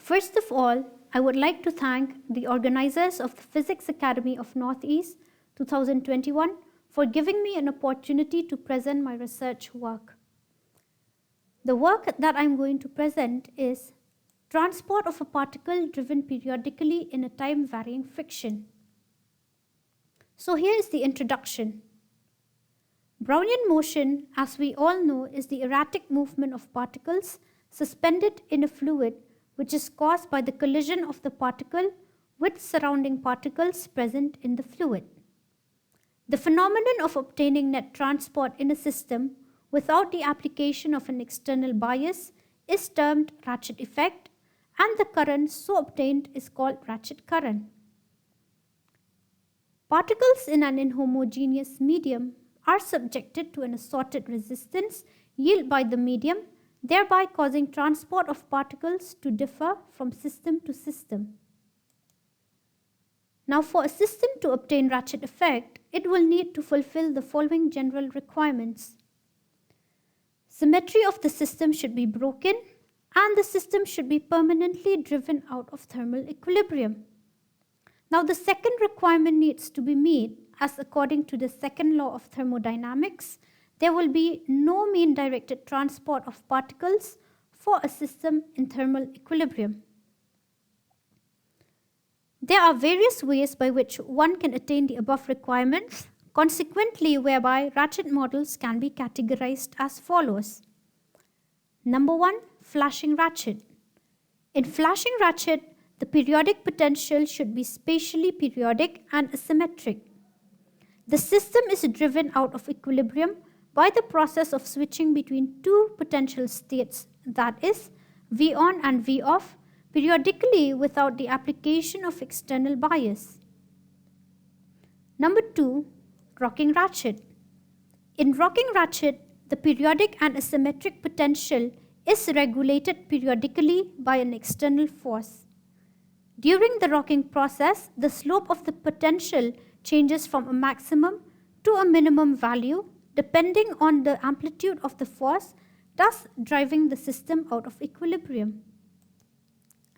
First of all, I would like to thank the organizers of the Physics Academy of Northeast 2021 for giving me an opportunity to present my research work. The work that I'm going to present is transport of a particle driven periodically in a time-varying friction. So here is the introduction. Brownian motion, as we all know, is the erratic movement of particles suspended in a fluid which is caused by the collision of the particle with surrounding particles present in the fluid. The phenomenon of obtaining net transport in a system without the application of an external bias is termed Ratchet effect, and the current so obtained is called Ratchet current. Particles in an inhomogeneous medium are subjected to an assorted resistance yielded by the medium, thereby causing transport of particles to differ from system to system. Now, for a system to obtain Ratchet effect, it will need to fulfill the following general requirements. Symmetry of the system should be broken, and the system should be permanently driven out of thermal equilibrium. Now, the second requirement needs to be met, as according to the second law of thermodynamics, there will be no mean directed transport of particles for a system in thermal equilibrium. There are various ways by which one can attain the above requirements, consequently whereby ratchet models can be categorized as follows. Number 1, flashing ratchet. In flashing ratchet, the periodic potential should be spatially periodic and asymmetric. The system is driven out of equilibrium by the process of switching between two potential states, that is, V on and V off, periodically without the application of external bias. Number 2, rocking ratchet. In rocking ratchet, the periodic and asymmetric potential is regulated periodically by an external force. During the rocking process, the slope of the potential changes from a maximum to a minimum value depending on the amplitude of the force, thus driving the system out of equilibrium.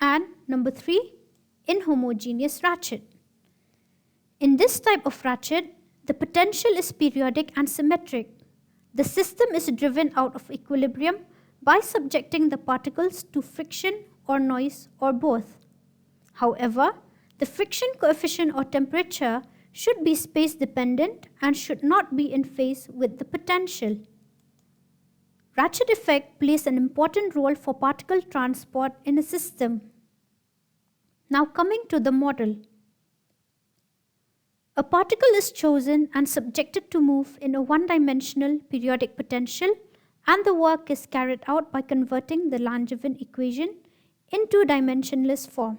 And number 3, inhomogeneous ratchet. In this type of ratchet, the potential is periodic and symmetric. The system is driven out of equilibrium by subjecting the particles to friction or noise or both. However, the friction coefficient or temperature should be space dependent and should not be in phase with the potential. Ratchet effect plays an important role for particle transport in a system. Now coming to the model. A particle is chosen and subjected to move in a one-dimensional periodic potential, and the work is carried out by converting the Langevin equation into dimensionless form.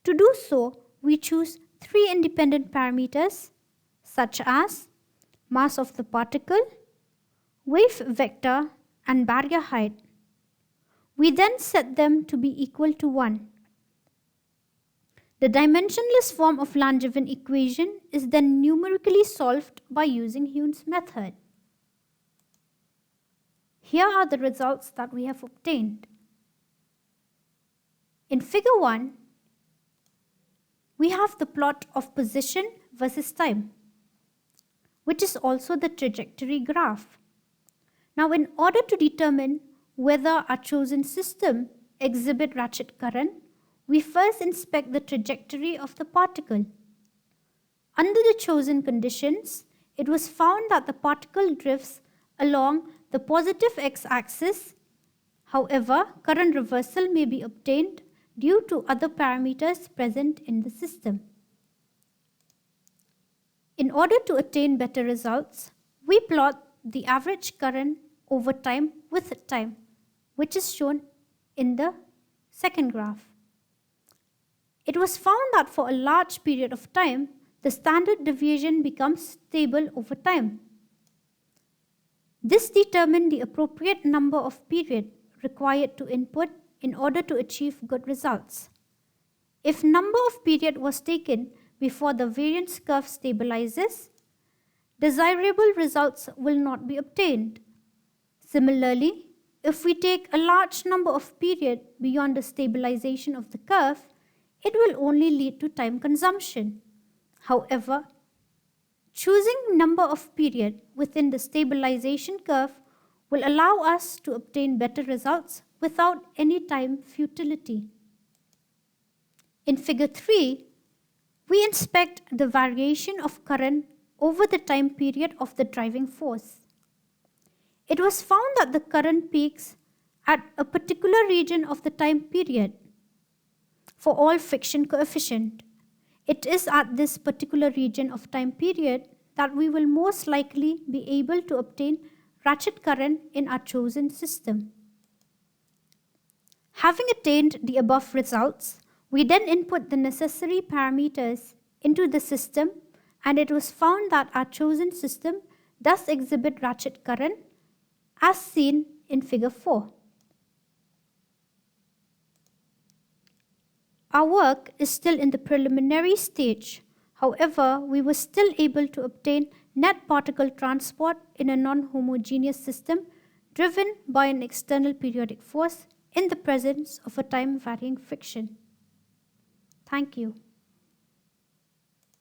To do so, we choose 3 independent parameters such as mass of the particle, wave vector, and barrier height. We then set them to be equal to 1. The dimensionless form of Langevin equation is then numerically solved by using Hume's method. Here are the results that we have obtained. In figure 1, we have the plot of position versus time, which is also the trajectory graph. Now, in order to determine whether our chosen system exhibits ratchet current, we first inspect the trajectory of the particle. Under the chosen conditions, it was found that the particle drifts along the positive x-axis. However, current reversal may be obtained due to other parameters present in the system. In order to attain better results, we plot the average current over time with time, which is shown in the second graph. It was found that for a large period of time, the standard deviation becomes stable over time. This determined the appropriate number of periods required to input in order to achieve good results. If number of period was taken before the variance curve stabilizes, desirable results will not be obtained. Similarly, if we take a large number of periods beyond the stabilization of the curve, it will only lead to time consumption. However, choosing number of periods within the stabilization curve will allow us to obtain better results without any time futility. In Figure 3, we inspect the variation of current over the time period of the driving force. It was found that the current peaks at a particular region of the time period for all friction coefficient. It is at this particular region of time period that we will most likely be able to obtain ratchet current in our chosen system. Having attained the above results, we then input the necessary parameters into the system, and it was found that our chosen system does exhibit ratchet current as seen in Figure 4. Our work is still in the preliminary stage. However, we were still able to obtain net particle transport in a non-homogeneous system driven by an external periodic force in the presence of a time-varying friction. Thank you.